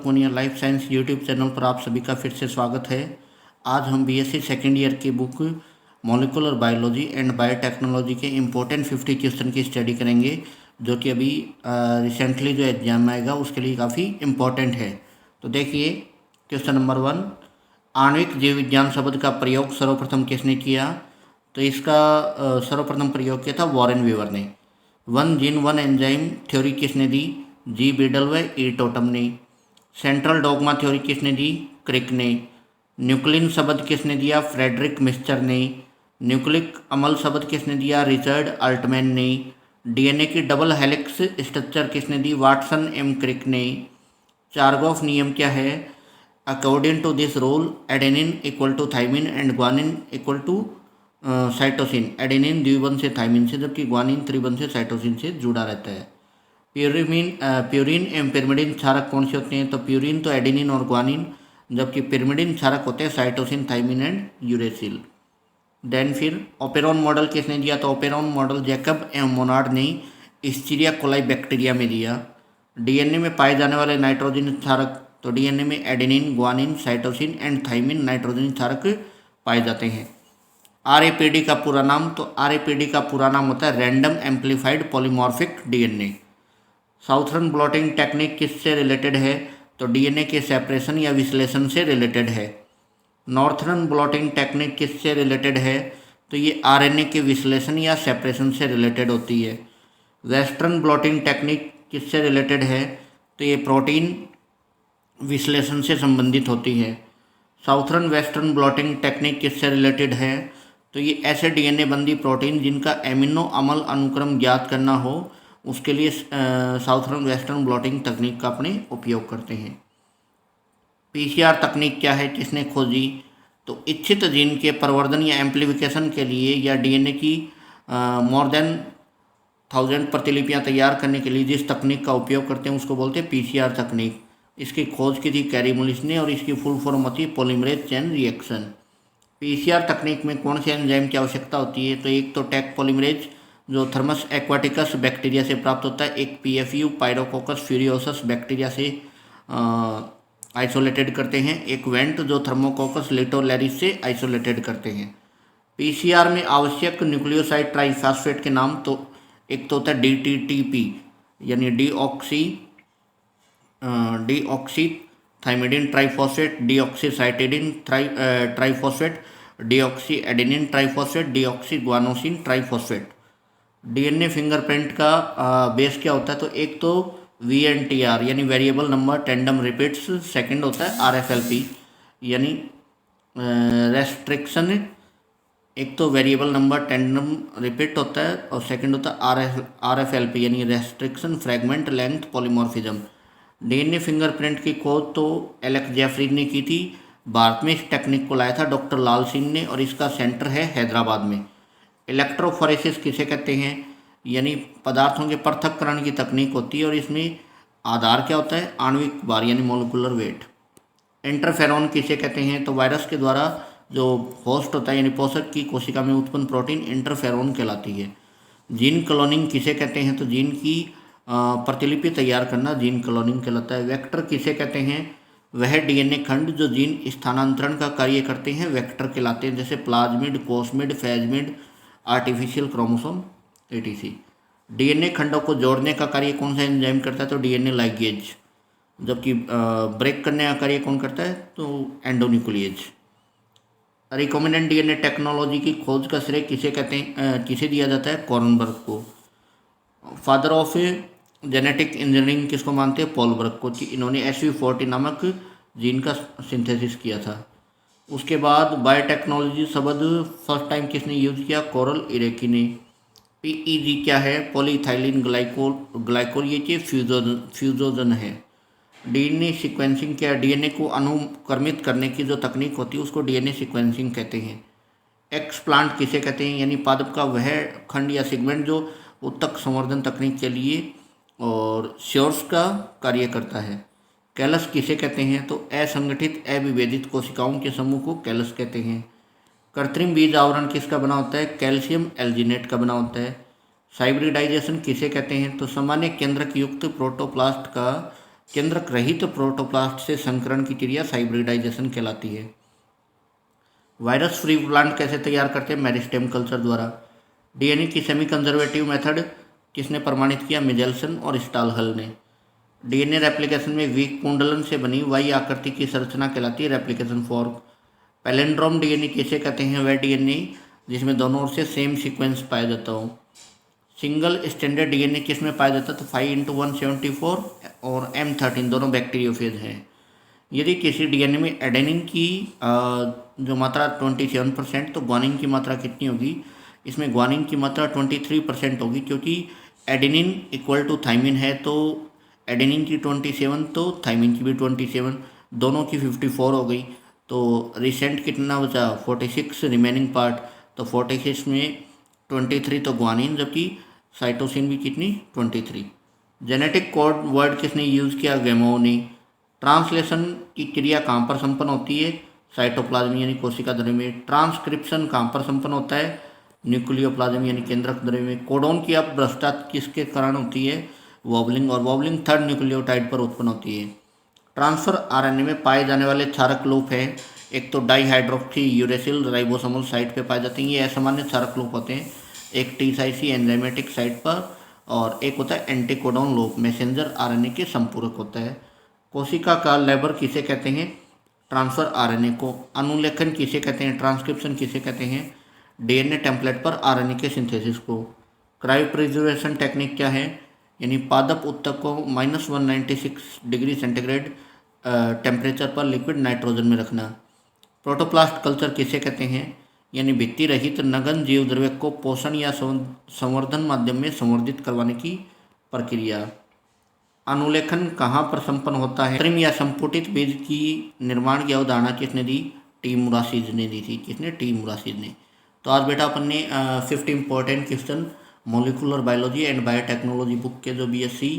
Punia life science YouTube channel पर आप सभी का फिर से स्वागत है। आज हम बीएससी सेकेंड ईयर की book molecular biology and biotechnology के इम्पोर्टेंट 50 क्वेश्चन की स्टडी करेंगे, जो कि अभी रिसेंटली जो एग्जाम आएगा उसके लिए काफ़ी इम्पोर्टेंट है। तो देखिए क्वेश्चन नंबर 1, आणविक जीव विज्ञान शब्द का प्रयोग सर्वप्रथम किसने किया? तो इसका सर्वप्रथम प्रयोग किया था वॉरेन वीवर ने। One gene one enzyme theory किसने दी? जी बीडल व ई टोटम ने। सेंट्रल डॉगमा थ्योरी किसने दी? क्रिक ने। न्यूक्लिन शब्द किसने दिया? फ्रेडरिक मिस्चर ने। न्यूक्लिक अमल शब्द किसने दिया? रिचर्ड अल्टमैन ने। डीएनए की डबल हेलिक्स स्ट्रक्चर किसने दी? वाटसन एम क्रिक ने। चारगॉफ नियम क्या है? According to this rule adenine equal to thymine and guanine equal to cytosine. Adenine द्विबंध से थाइमिन से, जबकि ग्वानिन त्रिबंध से साइटोसिन से जुड़ा रहता है। प्यूरिन एवं पिरिमिडिन क्षारक कौन से होते हैं? तो प्यूरिन तो एडेनिन और ग्वानिन, जबकि पिरिमिडिन क्षारक होते हैं cytosine, thymine and uracil. Then फिर ओपेरॉन मॉडल किसने दिया? तो ओपेरॉन मॉडल जैकब एवं मोनार्ड ने इस्चीरिया कोलाई बैक्टीरिया में दिया। डीएनए में पाए जाने वाले नाइट्रोजन क्षारक, तो डीएनए में adenine, guanine, cytosine and thymine nitrogen क्षारक पाए जाते हैं। आरएपीडी का पूरा नाम? तो आरएपीडी का पूरा नाम होता है random amplified polymorphic DNA. Southern blotting technique किससे रिलेटेड है? तो डीएनए के सेपरेशन या विश्लेषण से रिलेटेड है। नॉर्थर्न ब्लॉटिंग टेक्निक किससे रिलेटेड है? तो ये आरएनए के विश्लेषण या सेपरेशन से रिलेटेड होती है। वेस्टर्न ब्लॉटिंग टेक्निक किससे रिलेटेड है? तो ये प्रोटीन विश्लेषण से संबंधित होती है। साउथर्न वेस्टर्न ब्लॉटिंग टेक्निक किससे रिलेटेड है? तो ये ऐसे डीएनए बंदी प्रोटीन जिनका एमिनो अम्ल अनुक्रम ज्ञात करना हो, उसके लिए साउथर्न वेस्टर्न ब्लॉटिंग तकनीक का अपने उपयोग करते हैं। पीसीआर तकनीक क्या है, किसने खोजी? तो इच्छित जीन के प्रवर्धन या एम्प्लीफिकेशन के लिए या डीएनए की मोर देन 1000 प्रतिलिपियाँ तैयार करने के लिए जिस तकनीक का उपयोग करते हैं उसको बोलते हैं पीसीआर तकनीक। इसकी खोज की थी कैरी मुलिस ने और इसकी फुल फॉर्म होती है पॉलीमरेज चेन रिएक्शन। पीसीआर तकनीक में कौन से एंजाइम की आवश्यकता होती है? तो एक तो टैक पॉलीमरेज जो थर्मस एक्वाटिकस बैक्टीरिया से प्राप्त होता है, एक पीएफयू पायरोकोकस फ्यूरियोसस बैक्टीरिया से आइसोलेटेड करते हैं, एक वेंट जो थर्मोकोकस लिटोलैरिस से आइसोलेटेड करते हैं। पीसीआर में आवश्यक न्यूक्लियोसाइड ट्राइफॉस्फेट के नाम, तो एक तो होता है डीटीटीपी यानी deoxy thymidine triphosphate, deoxycytidine triphosphate, deoxy adenine triphosphate, deoxy guanosine triphosphate. DNA fingerprint का बेस क्या होता है? तो एक तो वीएनटीआर यानी variable number tandem repeats, second होता है आरएफएलपी यानी रेस्ट्रिक्शन, एक तो वेरिएबल नंबर टेंडम रिपीट होता है और सेकंड होता है आरएफएलपी यानी restriction fragment length polymorphism. DNA fingerprint की खोज तो एलेक्स जेफरी ने की थी। भारत में इस टेक्निक को लाया था डॉक्टर लाल सिंह ने और इसका सेंटर है हैदराबाद में। इलेक्ट्रोफोरेसिस किसे कहते हैं? यानी पदार्थों के पृथक्करण की तकनीक होती है और इसमें आधार क्या होता है? आणविक भार यानी मोलिकुलर वेट। इंटरफेरॉन किसे कहते हैं? तो वायरस के द्वारा जो होस्ट होता है यानी पोषक की कोशिका में उत्पन्न प्रोटीन इंटरफेरॉन कहलाती है। जीन क्लोनिंग किसे कहते हैं? तो जीन की प्रतिलिपि तैयार करना जीन क्लोनिंग कहलाता है। वेक्टर किसे कहते हैं? वह डीएनए खंड जो जीन स्थानांतरण का कार्य करते हैं वेक्टर कहलाते हैं, जैसे plasmid, cosmid, phagemid, artificial chromosome etc. DNA खंडों को जोड़ने का कार्य कौन सा एंजाइम करता है? तो डीएनए लाइगेज। जबकि ब्रेक करने का कार्य कौन करता है? तो एंडोन्यूक्लिएज। रिकॉम्बिनेंट डीएनए टेक्नोलॉजी की खोज का श्रेय किसे कहते हैं, किसे दिया जाता है? कॉर्नबर्ग को। फादर ऑफ जेनेटिक इंजीनियरिंग किसको मानते हैं? पॉल बर्ग को, कि इन्होंने SV40 नामक जीन का सिंथेसिस किया था। उसके बाद बायोटेक्नोलॉजी शब्द फर्स्ट टाइम किसने यूज किया? कोरल इरेकी ने। PEG क्या है? पॉलीइथाइलिन ग्लाइकोल ये फ्यूजोजन है। डीएनए सीक्वेंसिंग क्या है? डीएनए को अनुक्रमित करने की जो तकनीक होती है उसको डीएनए सीक्वेंसिंग कहते हैं। एक्सप्लांट किसे कहते हैं? यानी पादप का वह खंड या सेगमेंट जो उत्तक संवर्धन तकनीक के लिए और श्योर्स का कार्य करता है। कैलस किसे कहते हैं? तो असंगठित अविभेदित कोशिकाओं के समूह को कैलस कहते हैं। कृत्रिम बीज आवरण किसका बना होता है? कैल्शियम एल्जिनेट का बना होता है। हाइब्रिडाइजेशन किसे कहते हैं? तो सामान्य केंद्रक युक्त प्रोटोप्लास्ट का केंद्रक रहित प्रोटोप्लास्ट से संकरण की क्रिया हाइब्रिडाइजेशन कहलाती है। वायरस फ्री प्लांट कैसे तैयार करते हैं? मेरिस्टेम कल्चर द्वारा। डीएनए की सेमी कंजर्वेटिव मेथड किसने प्रमाणित किया? मिजेल्सन और स्टालहल ने। डीएनए रेप्लिकेशन में वीक कुंडलन से बनी वाई आकृति की संरचना कहलाती है रेप्लिकेशन फॉर्क। पैलेंड्रोम डीएनए किसे कहते हैं? वह डीएनए जिसमें दोनों ओर से सेम सीक्वेंस पाया जाता हो। सिंगल स्टैंडर्ड डीएनए किस में पाया जाता है? तो 5x174 और M13 दोनों बैक्टीरियोफेज हैं। यदि किसी डीएनए में एडेनिन की जो मात्रा 27% तो ग्वानिन की मात्रा कितनी होगी? इसमें ग्वानिन की मात्रा 23% होगी, क्योंकि एडेनिन इक्वल टू थाइमिन है, तो एडेनिन की 27 तो थाइमिन की भी 27, दोनों की 54 हो गई। तो रिसेंट कितना बचा? 46 रिमेनिंग पार्ट, तो 46 में 23 तो ग्वानिन, जबकि साइटोसिन भी कितनी? 23। जेनेटिक कोड वर्ड किसने यूज़ किया? गेमो ने। ट्रांसलेशन की क्रिया कहाँ पर संपन्न होती है? साइटोप्लाज्म यानी कोशिका द्रव्य में। ट्रांसक्रिप्शन कहाँ पर संपन्न होता है? न्यूक्लियोप्लाज्म यानी केंद्रक द्रव्य में। कोडोन की अपभ्रष्टता किसके कारण होती है? वॉबलिंग, और वॉबलिंग थर्ड न्यूक्लियोटाइड पर उत्पन्न होती है। ट्रांसफर आरएनए में पाए जाने वाले क्षारक लूप हैं, एक तो डाईहाइड्रोक्सी यूरेसिल राइबोसोमल साइट पे पाए जाते हैं, ये असामान्य क्षारक लूप होते हैं, एक टीसाइसी एंजाइमेटिक साइट पर, और एक होता है एंटीकोडोन लूप मैसेंजर आरएनए के संपूरक होता है। कोशिका का लेबर किसे कहते हैं? ट्रांसफर आरएनए को। अनुलेखन किसे कहते हैं? ट्रांसक्रिप्शन किसे कहते हैं? डीएनए टेम्पलेट पर आरएनए के सिंथेसिस को। क्रायोप्रिजर्वेशन टेक्निक क्या है? यानी पादप उत्तक को -196 डिग्री सेंटीग्रेड टेम्परेचर पर लिक्विड नाइट्रोजन में रखना। प्रोटोप्लास्ट कल्चर किसे कहते हैं? यानी भित्ति रहित नगन जीव द्रव्य को पोषण या संवर्धन माध्यम में संवर्धित करवाने की प्रक्रिया। अनुलेखन कहाँ पर संपन्न होता है? कृत्रिम या संपुटित बीज की निर्माण की अवधारणा किसने दी? टी मुरासिज ने दी थी। किसने? टी मुरासिज ने। तो आज बेटा अपन ने 50 important question molecular biology and biotechnology book के जो बीएससी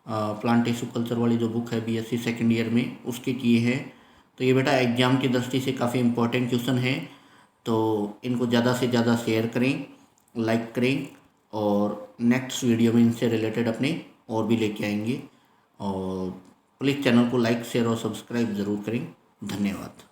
प्लांट टिश्यू कल्चर वाली जो बुक है बीएससी सेकेंड ईयर में, उसके किए हैं। तो ये बेटा एग्जाम की दृष्टि से काफ़ी इंपॉर्टेंट क्वेश्चन है, तो इनको ज़्यादा से ज़्यादा शेयर करें, लाइक करें, और नेक्स्ट वीडियो में इनसे रिलेटेड अपने और भी लेके आएंगे। और प्लीज़ चैनल को लाइक, शेयर और सब्सक्राइब ज़रूर करें। धन्यवाद।